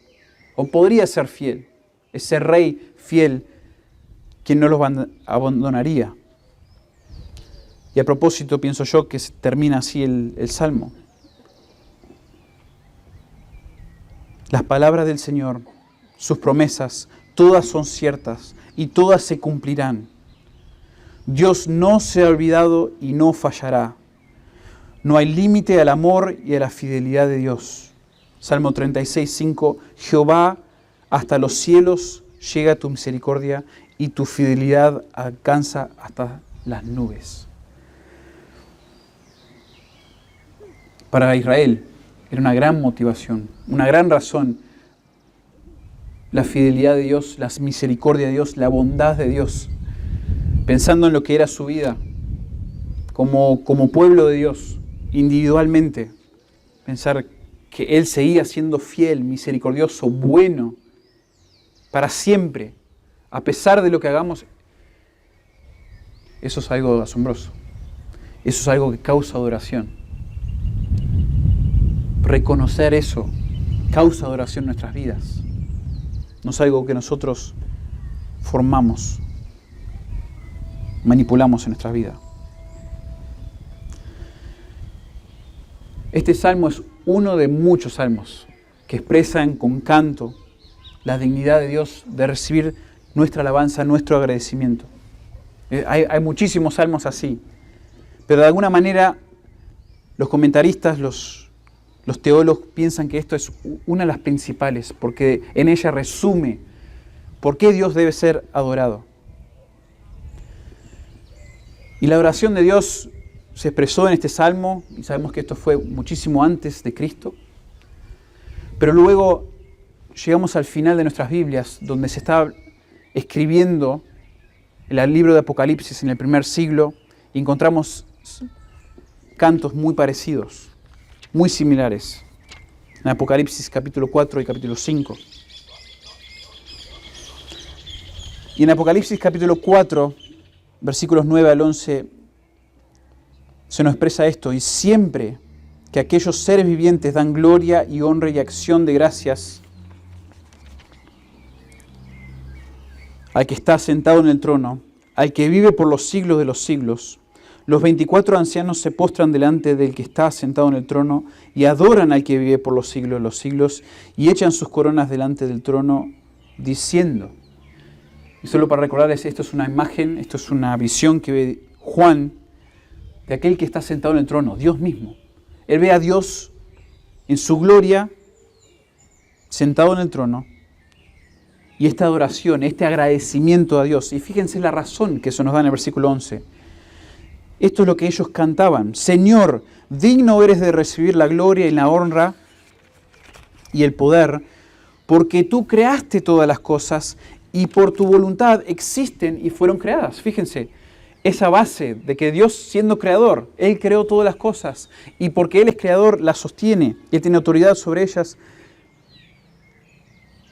o podría ser fiel, ese rey fiel, quien no los abandonaría. Y a propósito, pienso yo que termina así el Salmo. Las palabras del Señor, sus promesas, todas son ciertas y todas se cumplirán. Dios no se ha olvidado y no fallará. No hay límite al amor y a la fidelidad de Dios. Salmo 36, 5. Jehová, hasta los cielos llega tu misericordia y tu fidelidad alcanza hasta las nubes. Para Israel era una gran motivación, una gran razón, la fidelidad de Dios, la misericordia de Dios, la bondad de Dios, pensando en lo que era su vida como pueblo de Dios, individualmente, pensar que Él seguía siendo fiel, misericordioso, bueno, para siempre, a pesar de lo que hagamos, eso es algo asombroso, eso es algo que causa adoración. Reconocer eso causa adoración en nuestras vidas. No es algo que nosotros formamos, manipulamos en nuestra vida. Este salmo es uno de muchos salmos que expresan con canto la dignidad de Dios de recibir nuestra alabanza, nuestro agradecimiento. Hay muchísimos salmos así, pero de alguna manera los comentaristas, los teólogos piensan que esto es una de las principales, porque en ella resume por qué Dios debe ser adorado. Y la adoración de Dios se expresó en este salmo, y sabemos que esto fue muchísimo antes de Cristo, pero luego llegamos al final de nuestras Biblias, donde se está escribiendo el libro de Apocalipsis en el primer siglo, y encontramos cantos muy parecidos, muy similares, en Apocalipsis capítulo 4 y capítulo 5. Y en Apocalipsis capítulo 4, versículos 9 al 11, se nos expresa esto: y siempre que aquellos seres vivientes dan gloria y honra y acción de gracias al que está sentado en el trono, al que vive por los siglos de los siglos, los 24 ancianos se postran delante del que está sentado en el trono y adoran al que vive por los siglos de los siglos y echan sus coronas delante del trono diciendo. Y solo para recordarles, esto es una imagen, esto es una visión que ve Juan de aquel que está sentado en el trono, Dios mismo. Él ve a Dios en su gloria, sentado en el trono, y esta adoración, este agradecimiento a Dios. Y fíjense la razón que eso nos da en el versículo 11. Esto es lo que ellos cantaban: Señor, digno eres de recibir la gloria y la honra y el poder, porque tú creaste todas las cosas y por tu voluntad existen y fueron creadas. Fíjense, esa base de que Dios, siendo creador, Él creó todas las cosas y porque Él es creador las sostiene, Él tiene autoridad sobre ellas.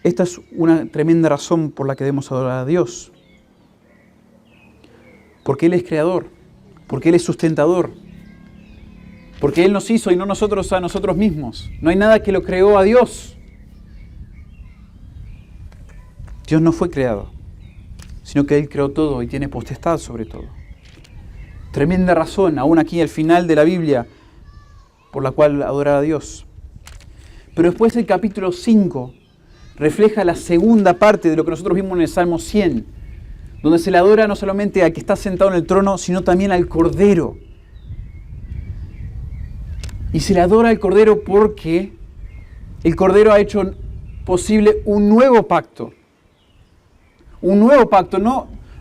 Esta es una tremenda razón por la que debemos adorar a Dios. Porque Él es creador, porque Él es sustentador, porque Él nos hizo y no nosotros a nosotros mismos. No hay nada que lo creó a Dios. Dios no fue creado, sino que Él creó todo y tiene potestad sobre todo. Tremenda razón, aún aquí al final de la Biblia, por la cual adorar a Dios. Pero después el capítulo 5 refleja la segunda parte de lo que nosotros vimos en el Salmo 100, donde se le adora no solamente al que está sentado en el trono, sino también al Cordero. Y se le adora al Cordero porque el Cordero ha hecho posible un nuevo pacto. Un nuevo pacto.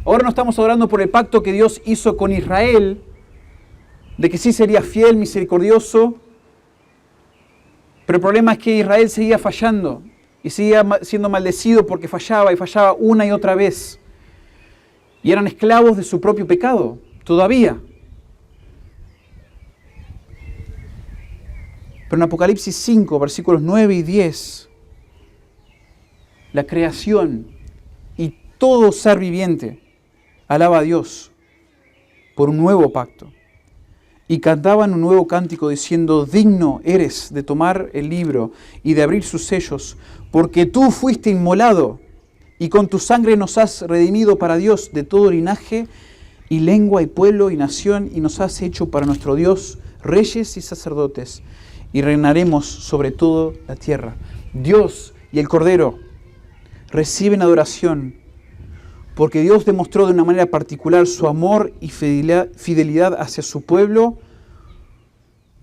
Ahora no estamos adorando por el pacto que Dios hizo con Israel, de que sí sería fiel, misericordioso, pero el problema es que Israel seguía fallando y seguía siendo maldecido porque fallaba y fallaba una y otra vez. Y eran esclavos de su propio pecado, todavía. Pero en Apocalipsis 5, versículos 9 y 10, la creación y todo ser viviente alaba a Dios por un nuevo pacto. Y cantaban un nuevo cántico diciendo: digno eres de tomar el libro y de abrir sus sellos, porque tú fuiste inmolado y con tu sangre nos has redimido para Dios de todo linaje y lengua y pueblo y nación, y nos has hecho para nuestro Dios reyes y sacerdotes, y reinaremos sobre toda la tierra. Dios y el Cordero reciben adoración porque Dios demostró de una manera particular su amor y fidelidad hacia su pueblo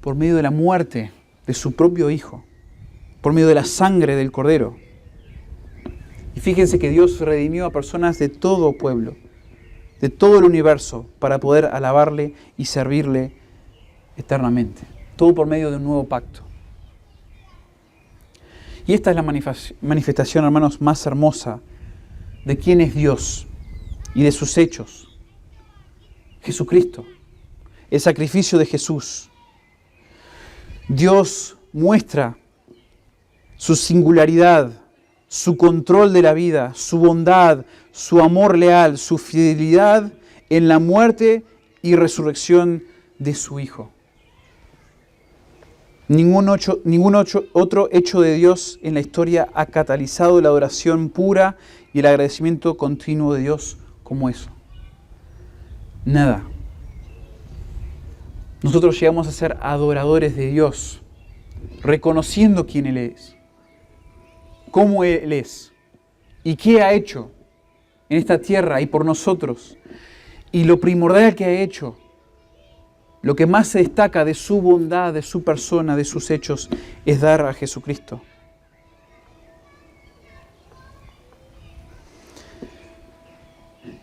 por medio de la muerte de su propio Hijo, por medio de la sangre del Cordero. Y fíjense que Dios redimió a personas de todo pueblo, de todo el universo, para poder alabarle y servirle eternamente. Todo por medio de un nuevo pacto. Y esta es la manifestación, hermanos, más hermosa de quién es Dios y de sus hechos. Jesucristo, el sacrificio de Jesús. Dios muestra su singularidad, su control de la vida, su bondad, su amor leal, su fidelidad en la muerte y resurrección de su Hijo. Ningún otro hecho de Dios en la historia ha catalizado la adoración pura y el agradecimiento continuo de Dios como eso. Nada. Nosotros llegamos a ser adoradores de Dios, reconociendo quién Él es, cómo Él es y qué ha hecho en esta tierra y por nosotros. Y lo primordial que ha hecho, lo que más se destaca de su bondad, de su persona, de sus hechos, es dar a Jesucristo.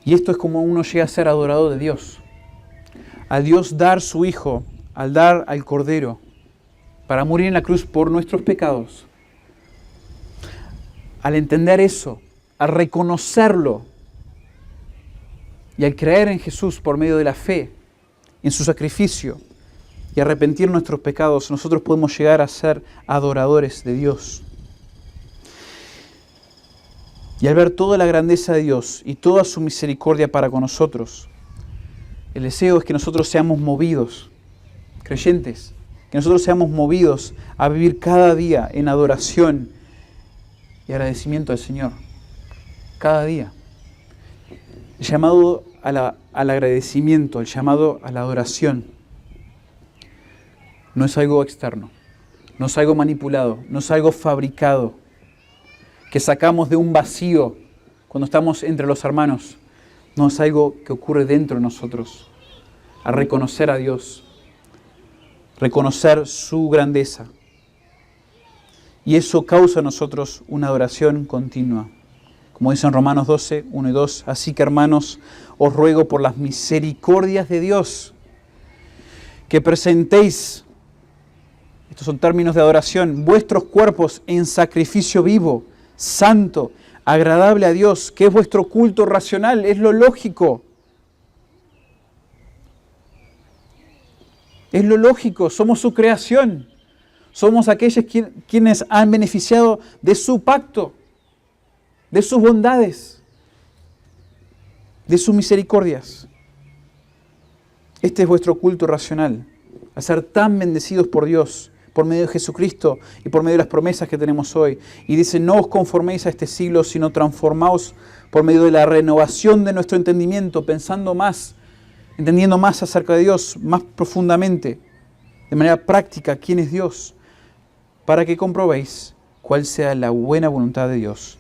Y esto es como uno llega a ser adorador de Dios. Al Dios dar su Hijo, al dar al Cordero, para morir en la cruz por nuestros pecados. Al entender eso, al reconocerlo y al creer en Jesús por medio de la fe, en su sacrificio y arrepentir nuestros pecados, nosotros podemos llegar a ser adoradores de Dios. Y al ver toda la grandeza de Dios y toda su misericordia para con nosotros, el deseo es que nosotros seamos movidos, creyentes, que nosotros seamos movidos a vivir cada día en adoración y agradecimiento al Señor. Cada día. El llamado al agradecimiento, el llamado a la adoración, no es algo externo, no es algo manipulado, no es algo fabricado, que sacamos de un vacío cuando estamos entre los hermanos. No, es algo que ocurre dentro de nosotros, a reconocer a Dios, reconocer su grandeza. Y eso causa en nosotros una adoración continua. Como dice en Romanos 12, 1 y 2, así que hermanos, os ruego por las misericordias de Dios, que presentéis, estos son términos de adoración, vuestros cuerpos en sacrificio vivo, santo, agradable a Dios, que es vuestro culto racional, es lo lógico. Es lo lógico, somos su creación. Somos aquellos quienes han beneficiado de su pacto, de sus bondades, de sus misericordias. Este es vuestro culto racional, a ser tan bendecidos por Dios, por medio de Jesucristo y por medio de las promesas que tenemos hoy. Y dice, no os conforméis a este siglo, sino transformaos por medio de la renovación de nuestro entendimiento, pensando más, entendiendo más acerca de Dios, más profundamente, de manera práctica, quién es Dios, para que comprobéis cuál sea la buena voluntad de Dios,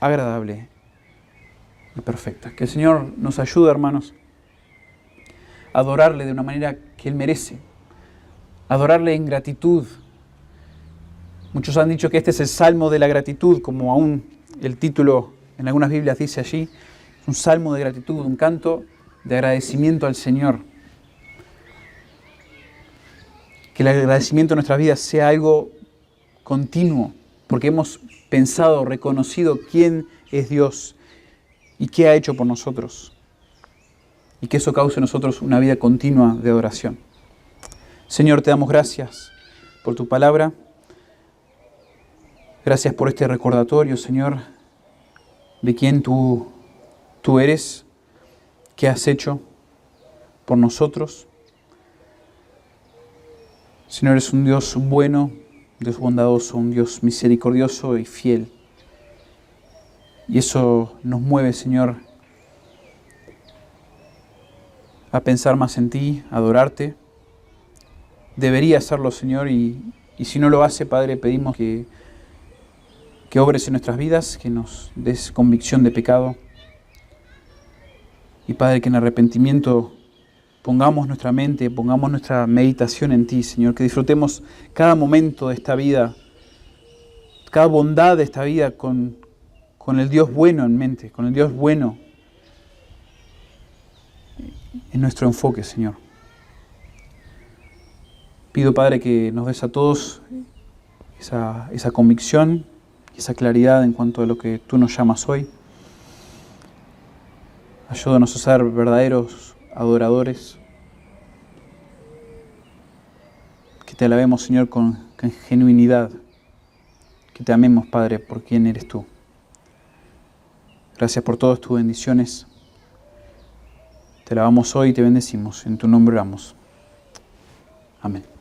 agradable y perfecta. Que el Señor nos ayude, hermanos, a adorarle de una manera que Él merece, adorarle en gratitud. Muchos han dicho que este es el Salmo de la gratitud, como aún el título en algunas Biblias dice allí, un salmo de gratitud, un canto de agradecimiento al Señor. Que el agradecimiento en nuestras vidas sea algo continuo, porque hemos pensado, reconocido quién es Dios y qué ha hecho por nosotros. Y que eso cause en nosotros una vida continua de adoración. Señor, te damos gracias por tu palabra. Gracias por este recordatorio, Señor, de quién tú eres, qué has hecho por nosotros. Señor, eres un Dios bueno, un Dios bondadoso, un Dios misericordioso y fiel. Y eso nos mueve, Señor, a pensar más en ti, a adorarte. Debería hacerlo, Señor, y si no lo hace, Padre, pedimos que obres en nuestras vidas, que nos des convicción de pecado. Y Padre, que en arrepentimiento pongamos nuestra mente, pongamos nuestra meditación en ti, Señor, que disfrutemos cada momento de esta vida, cada bondad de esta vida con el Dios bueno en mente, con el Dios bueno en nuestro enfoque, Señor. Pido, Padre, que nos des a todos esa convicción, esa claridad en cuanto a lo que tú nos llamas hoy. Ayúdanos a ser verdaderos adoradores. Que te alabemos, Señor, con genuinidad. Que te amemos, Padre, por quien eres tú. Gracias por todas tus bendiciones. Te alabamos hoy y te bendecimos. En tu nombre oramos. Amén.